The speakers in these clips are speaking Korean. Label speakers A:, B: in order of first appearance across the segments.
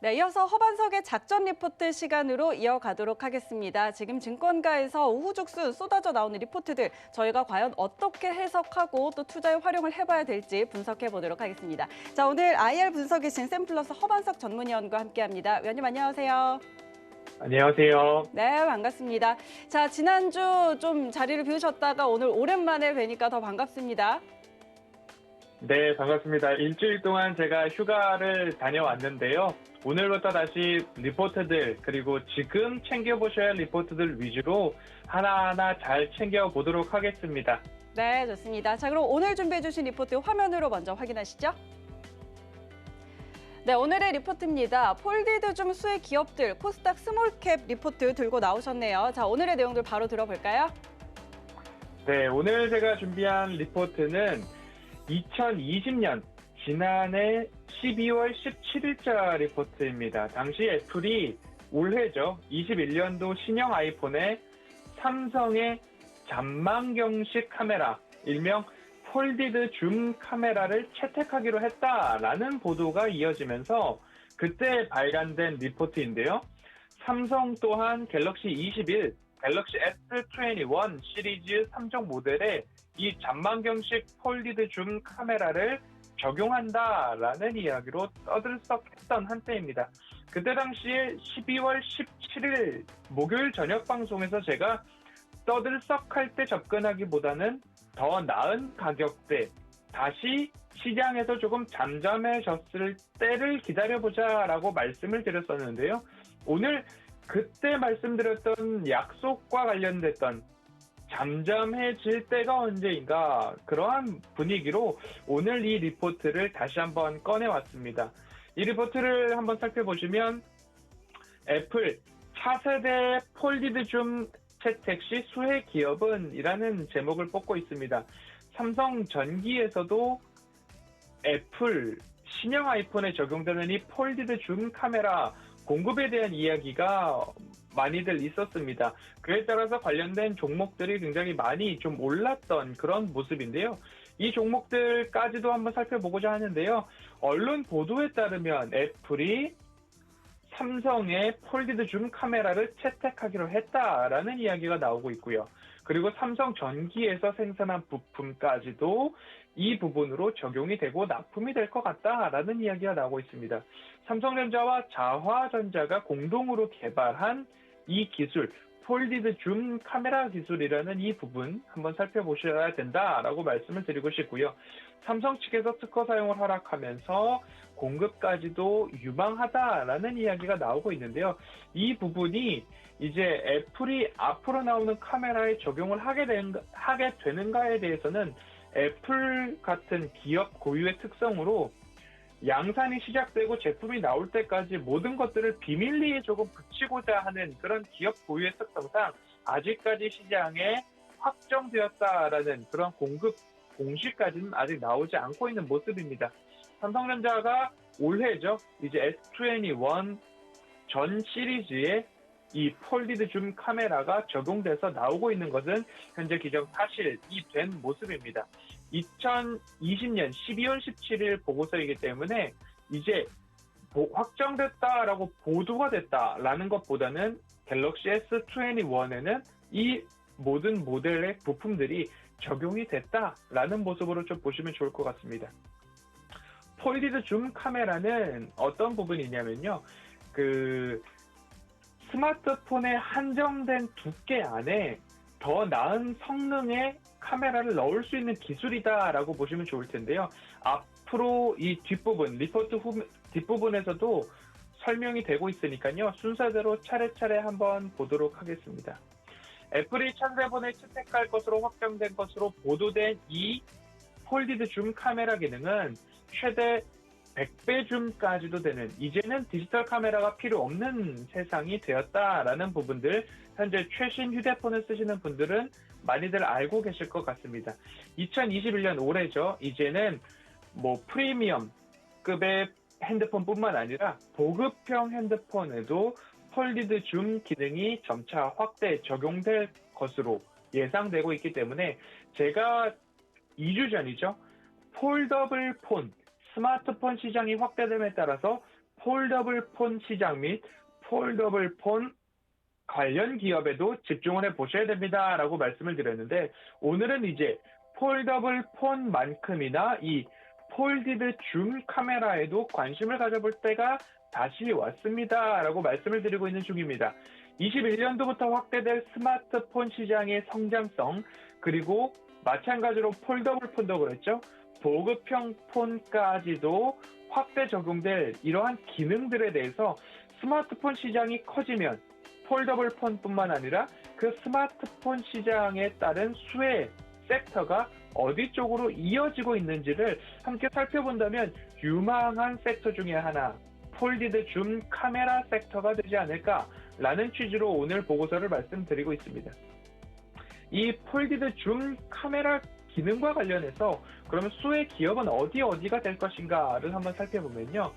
A: 네, 이어서 허반석의 작전 리포트 시간으로 이어가도록 하겠습니다. 지금 증권가에서 우후죽순 쏟아져 나오는 리포트들 저희가 과연 어떻게 해석하고 또 투자에 활용을 해봐야 될지 분석해 보도록 하겠습니다. 자, 오늘 IR 분석이신 샘플러스 허반석 전문위원과 함께합니다. 위원님 안녕하세요.
B: 안녕하세요.
A: 네, 반갑습니다. 자, 지난주 좀 자리를 비우셨다가 오늘 오랜만에 뵈니까 더 반갑습니다.
B: 네, 반갑습니다. 일주일 동안 제가 휴가를 다녀왔는데요. 오늘부터 다시 리포트들 그리고 지금 챙겨보셔야 할 리포트들 위주로 하나하나 잘 챙겨보도록 하겠습니다.
A: 네, 좋습니다. 자, 그럼 오늘 준비해 주신 리포트 화면으로 먼저 확인하시죠. 네, 오늘의 리포트입니다. 폴디드 중 수혜 기업들 코스닥 스몰캡 리포트 들고 나오셨네요. 자, 오늘의 내용들 바로 들어볼까요?
B: 네, 오늘 제가 준비한 리포트는 2020년 지난해 12월 17일자 리포트입니다. 당시 애플이 올해죠. 21년도 신형 아이폰에 삼성의 잔망경식 카메라, 일명 폴디드 줌 카메라를 채택하기로 했다라는 보도가 이어지면서 그때 발간된 리포트인데요. 삼성 또한 갤럭시 21, 갤럭시 S21 시리즈 3종 모델에 이 잔망경식 폴디드 줌 카메라를 적용한다라는 이야기로 떠들썩했던 한때입니다. 그때 당시에 12월 17일 목요일 저녁 방송에서 제가 떠들썩할 때 접근하기보다는 더 나은 가격대, 다시 시장에서 조금 잠잠해졌을 때를 기다려보자라고 말씀을 드렸었는데요. 오늘 그때 말씀드렸던 약속과 관련됐던 잠잠해질 때가 언제인가 그러한 분위기로 오늘 이 리포트를 다시 한번 꺼내왔습니다. 이 리포트를 한번 살펴보시면 애플 차세대 폴디드 줌 채택 시 수혜 기업은 이라는 제목을 뽑고 있습니다. 삼성 전기에서도 애플 신형 아이폰에 적용되는 이 폴디드 줌 카메라 공급에 대한 이야기가 많이들 있었습니다. 그에 따라서 관련된 종목들이 굉장히 많이 좀 올랐던 그런 모습인데요. 이 종목들까지도 한번 살펴보고자 하는데요. 언론 보도에 따르면 애플이 삼성의 폴디드 줌 카메라를 채택하기로 했다라는 이야기가 나오고 있고요. 그리고 삼성 전기에서 생산한 부품까지도 이 부분으로 적용이 되고 납품이 될 것 같다라는 이야기가 나오고 있습니다. 삼성전자와 자화전자가 공동으로 개발한 이 기술, 폴디드 줌 카메라 기술이라는 이 부분 한번 살펴보셔야 된다라고 말씀을 드리고 싶고요. 삼성 측에서 특허 사용을 허락하면서 공급까지도 유망하다라는 이야기가 나오고 있는데요. 이 부분이 이제 애플이 앞으로 나오는 카메라에 적용을 하게 되는가에 대해서는 애플 같은 기업 고유의 특성으로 양산이 시작되고 제품이 나올 때까지 모든 것들을 비밀리에 조금 붙이고자 하는 그런 기업 고유의 특성상 아직까지 시장에 확정되었다라는 그런 공급 공시까지는 아직 나오지 않고 있는 모습입니다. 삼성전자가 올해죠. 이제 S21 전 시리즈에 이 폴디드 줌 카메라가 적용돼서 나오고 있는 것은 현재 기정사실이 된 모습입니다. 2020년 12월 17일 보고서이기 때문에 이제 확정됐다라고 보도가 됐다라는 것보다는 갤럭시 S21에는 이 모든 모델의 부품들이 적용이 됐다라는 모습으로 좀 보시면 좋을 것 같습니다. 폴디드 줌 카메라는 어떤 부분이냐면요. 스마트폰의 한정된 두께 안에 더 나은 성능의 카메라를 넣을 수 있는 기술이다라고 보시면 좋을 텐데요. 앞으로 이 뒷부분, 리포트 뒷부분에서도 설명이 되고 있으니까요. 순서대로 차례차례 한번 보도록 하겠습니다. 애플이 차세대폰에 채택할 것으로 확정된 것으로 보도된 이 폴디드 줌 카메라 기능은 최대 100배 줌까지도 되는, 이제는 디지털 카메라가 필요 없는 세상이 되었다라는 부분들, 현재 최신 휴대폰을 쓰시는 분들은 많이들 알고 계실 것 같습니다. 2021년 올해죠. 이제는 프리미엄급의 핸드폰뿐만 아니라 보급형 핸드폰에도 폴디드 줌 기능이 점차 확대 적용될 것으로 예상되고 있기 때문에 제가 2주 전이죠. 폴더블 폰, 스마트폰 시장이 확대됨에 따라서 폴더블 폰 시장 및 폴더블 폰 관련 기업에도 집중을 해보셔야 됩니다라고 말씀을 드렸는데, 오늘은 이제 폴더블 폰만큼이나 이 폴디드 줌 카메라에도 관심을 가져볼 때가 다시 왔습니다라고 말씀을 드리고 있는 중입니다. 21년도부터 확대될 스마트폰 시장의 성장성, 그리고 마찬가지로 폴더블 폰도 그랬죠. 보급형 폰까지도 확대 적용될 이러한 기능들에 대해서 스마트폰 시장이 커지면 폴더블 폰뿐만 아니라 그 스마트폰 시장에 따른 수혜 섹터가 어디 쪽으로 이어지고 있는지를 함께 살펴본다면 유망한 섹터 중에 하나, 폴디드 줌 카메라 섹터가 되지 않을까라는 취지로 오늘 보고서를 말씀드리고 있습니다. 이 폴디드 줌 카메라 기능과 관련해서 그러면 수혜 기업은 어디가 될 것인가를 한번 살펴보면요.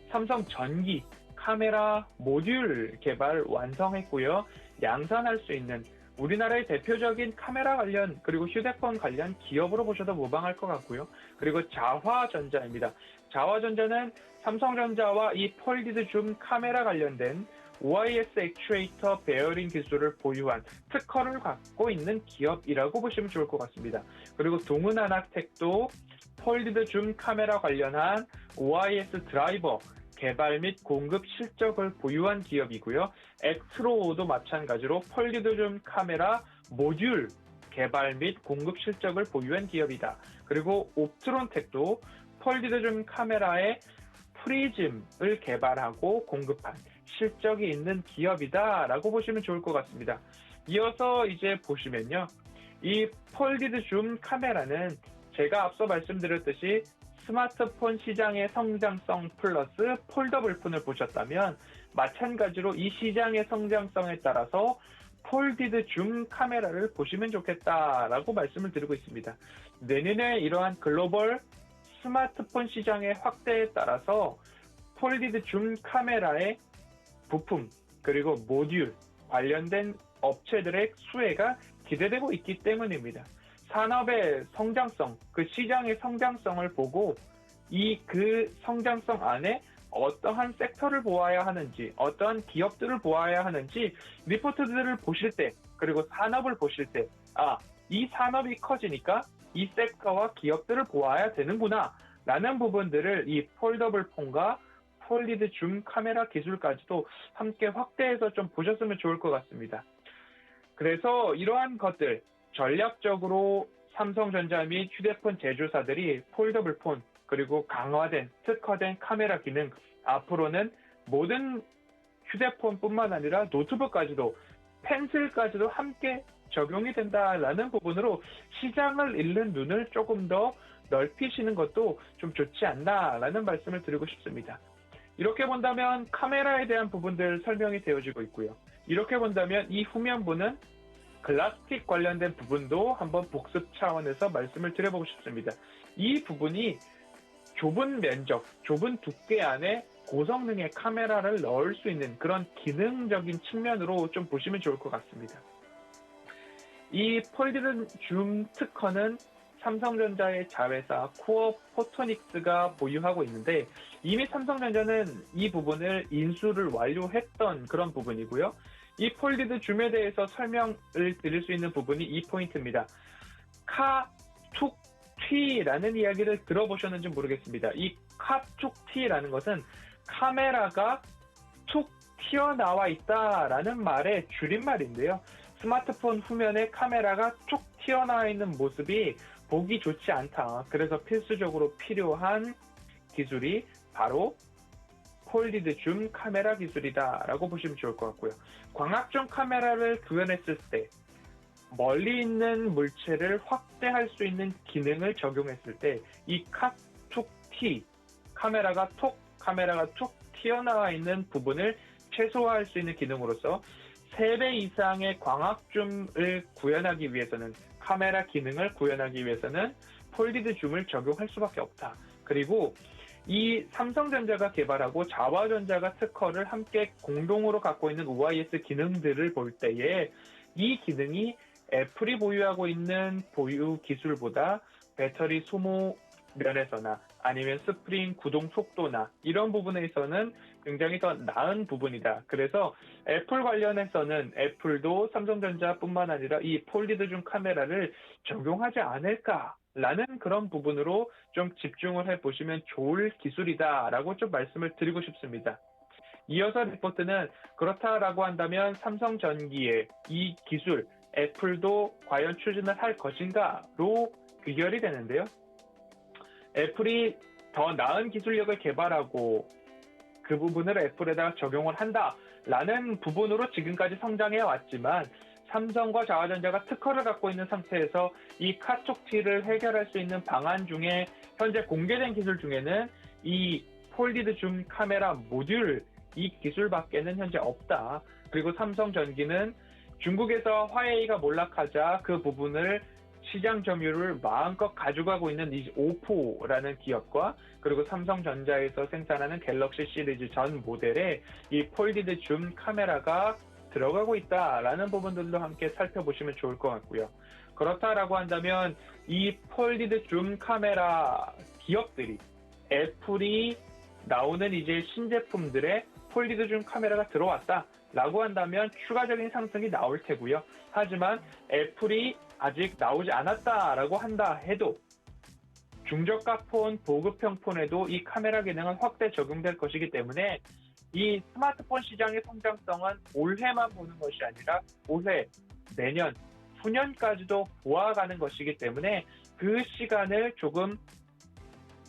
B: 삼성 전기 카메라 모듈 개발 완성했고요. 양산할 수 있는 우리나라의 대표적인 카메라 관련 그리고 휴대폰 관련 기업으로 보셔도 무방할 것 같고요. 그리고 자화전자입니다. 자화전자는 삼성전자와 이 폴디드 줌 카메라 관련된 OIS 액추에이터 베어링 기술을 보유한 특허를 갖고 있는 기업이라고 보시면 좋을 것 같습니다. 그리고 동은안학텍도 폴디드 줌 카메라 관련한 OIS 드라이버 개발 및 공급 실적을 보유한 기업이고요. 엑스로도 마찬가지로 폴디드 줌 카메라 모듈 개발 및 공급 실적을 보유한 기업이다. 그리고 옵트론텍도 폴디드 줌 카메라의 프리즘을 개발하고 공급한 실적이 있는 기업이다라고 보시면 좋을 것 같습니다. 이어서 이제 보시면요. 이 폴디드 줌 카메라는 제가 앞서 말씀드렸듯이 스마트폰 시장의 성장성 플러스 폴더블 폰을 보셨다면 마찬가지로 이 시장의 성장성에 따라서 폴디드 줌 카메라를 보시면 좋겠다라고 말씀을 드리고 있습니다. 내년에 이러한 글로벌 스마트폰 시장의 확대에 따라서 폴디드 줌 카메라의 부품 그리고 모듈 관련된 업체들의 수혜가 기대되고 있기 때문입니다. 산업의 성장성, 그 시장의 성장성을 보고 그 성장성 안에 어떠한 섹터를 보아야 하는지, 어떠한 기업들을 보아야 하는지 리포트들을 보실 때, 그리고 산업을 보실 때, 이 산업이 커지니까 이 섹터와 기업들을 보아야 되는구나 라는 부분들을 이 폴더블 폰과 폴디드 줌 카메라 기술까지도 함께 확대해서 좀 보셨으면 좋을 것 같습니다. 그래서 이러한 것들, 전략적으로 삼성전자 및 휴대폰 제조사들이 폴더블 폰 그리고 강화된 특화된 카메라 기능, 앞으로는 모든 휴대폰뿐만 아니라 노트북까지도 펜슬까지도 함께 적용이 된다라는 부분으로 시장을 잃는 눈을 조금 더 넓히시는 것도 좀 좋지 않나라는 말씀을 드리고 싶습니다. 이렇게 본다면 카메라에 대한 부분들 설명이 되어지고 있고요. 이렇게 본다면 이 후면부는 글라스틱 관련된 부분도 한번 복습 차원에서 말씀을 드려보고 싶습니다. 이 부분이 좁은 면적, 좁은 두께 안에 고성능의 카메라를 넣을 수 있는 그런 기능적인 측면으로 좀 보시면 좋을 것 같습니다. 이 폴디드 줌 특허는 삼성전자의 자회사 코어 포토닉스가 보유하고 있는데 이미 삼성전자는 이 부분을 인수를 완료했던 그런 부분이고요. 이 폴디드 줌에 대해서 설명을 드릴 수 있는 부분이 이 포인트입니다. 카툭튀라는 이야기를 들어보셨는지 모르겠습니다. 이 카툭튀라는 것은 카메라가 툭 튀어나와 있다라는 말의 줄임말인데요. 스마트폰 후면에 카메라가 툭 튀어나와 있는 모습이 보기 좋지 않다. 그래서 필수적으로 필요한 기술이 바로 폴디드 줌 카메라 기술이다라고 보시면 좋을 것 같고요. 광학점 카메라를 구현했을 때 멀리 있는 물체를 확대할 수 있는 기능을 적용했을 때 이 카툭튀 카메라가 툭 튀어나와 있는 부분을 최소화할 수 있는 기능으로서 3배 이상의 광학줌을 구현하기 위해서는 카메라 기능을 구현하기 위해서는 폴디드 줌을 적용할 수밖에 없다. 그리고 이 삼성전자가 개발하고 자화전자가 특허를 함께 공동으로 갖고 있는 OIS 기능들을 볼 때에 이 기능이 애플이 보유하고 있는 보유 기술보다 배터리 소모 면에서나 아니면 스프링 구동 속도나 이런 부분에 있어서는 굉장히 더 나은 부분이다. 그래서 애플 관련해서는 애플도 삼성전자뿐만 아니라 이 폴리드 줌 카메라를 적용하지 않을까라는 그런 부분으로 좀 집중을 해보시면 좋을 기술이다라고 좀 말씀을 드리고 싶습니다. 이어서 리포트는 그렇다라고 한다면 삼성전기의 이 기술 애플도 과연 추진을 할 것인가로 귀결이 되는데요. 애플이 더 나은 기술력을 개발하고 그 부분을 애플에다가 적용을 한다라는 부분으로 지금까지 성장해 왔지만 삼성과 자화전자가 특허를 갖고 있는 상태에서 이 카톡티를 해결할 수 있는 방안 중에 현재 공개된 기술 중에는 이 폴리드 줌 카메라 모듈 이 기술밖에는 현재 없다. 그리고 삼성전기는 중국에서 화웨이가 몰락하자 그 부분을 시장 점유율을 마음껏 가져가고 있는 이 오포라는 기업과 그리고 삼성전자에서 생산하는 갤럭시 시리즈 전 모델에 이 폴리드 줌 카메라가 들어가고 있다라는 부분들도 함께 살펴보시면 좋을 것 같고요. 그렇다라고 한다면 이 폴리드 줌 카메라 기업들이 애플이 나오는 이제 신제품들의 폴리드 줌 카메라가 들어왔다라고 한다면 추가적인 상승이 나올 테고요. 하지만 애플이 아직 나오지 않았다라고 한다 해도 중저가 폰, 보급형 폰에도 이 카메라 기능은 확대 적용될 것이기 때문에 이 스마트폰 시장의 성장성은 올해만 보는 것이 아니라 올해, 내년, 후년까지도 보아가는 것이기 때문에 그 시간을 조금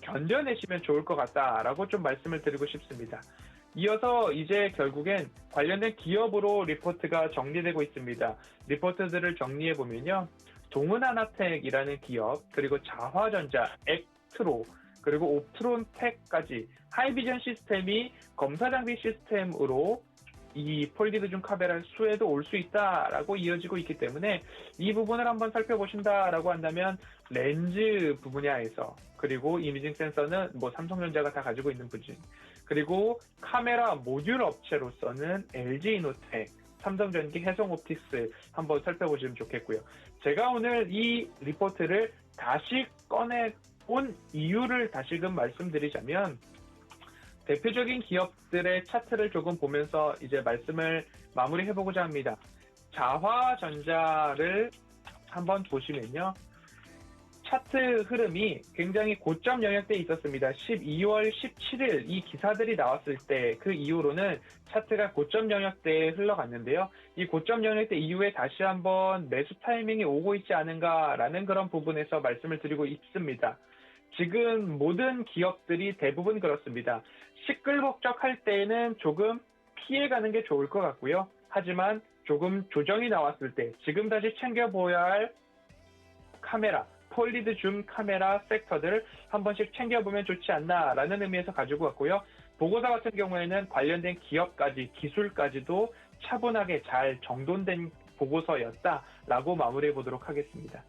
B: 견뎌내시면 좋을 것 같다라고 좀 말씀을 드리고 싶습니다. 이어서 이제 결국엔 관련된 기업으로 리포트가 정리되고 있습니다. 리포트들을 정리해보면요. 동은하나텍이라는 기업, 그리고 자화전자, 액트로, 그리고 옵트론텍까지 하이비전 시스템이 검사장비 시스템으로 이 폴리드 줌 카메라 수에도 올 수 있다라고 이어지고 있기 때문에 이 부분을 한번 살펴보신다라고 한다면 렌즈 분야에서 그리고 이미징 센서는 뭐 삼성전자가 다 가지고 있는 부분 그리고 카메라 모듈 업체로서는 LG이노텍, 삼성전기, 해성옵틱스 한번 살펴보시면 좋겠고요. 제가 오늘 이 리포트를 다시 꺼내온 이유를 다시금 말씀드리자면 대표적인 기업들의 차트를 조금 보면서 이제 말씀을 마무리해보고자 합니다. 자화전자를 한번 보시면요. 차트 흐름이 굉장히 고점 영역대에 있었습니다. 12월 17일 이 기사들이 나왔을 때 그 이후로는 차트가 고점 영역대에 흘러갔는데요. 이 고점 영역대 이후에 다시 한번 매수 타이밍이 오고 있지 않은가라는 그런 부분에서 말씀을 드리고 있습니다. 지금 모든 기업들이 대부분 그렇습니다. 시끌벅적할 때에는 조금 피해가는 게 좋을 것 같고요. 하지만 조금 조정이 나왔을 때 지금 다시 챙겨보아야 할 카메라, 폴리드 줌 카메라 섹터들을 한 번씩 챙겨보면 좋지 않나라는 의미에서 가지고 왔고요. 보고서 같은 경우에는 관련된 기업까지, 기술까지도 차분하게 잘 정돈된 보고서였다라고 마무리해 보도록 하겠습니다.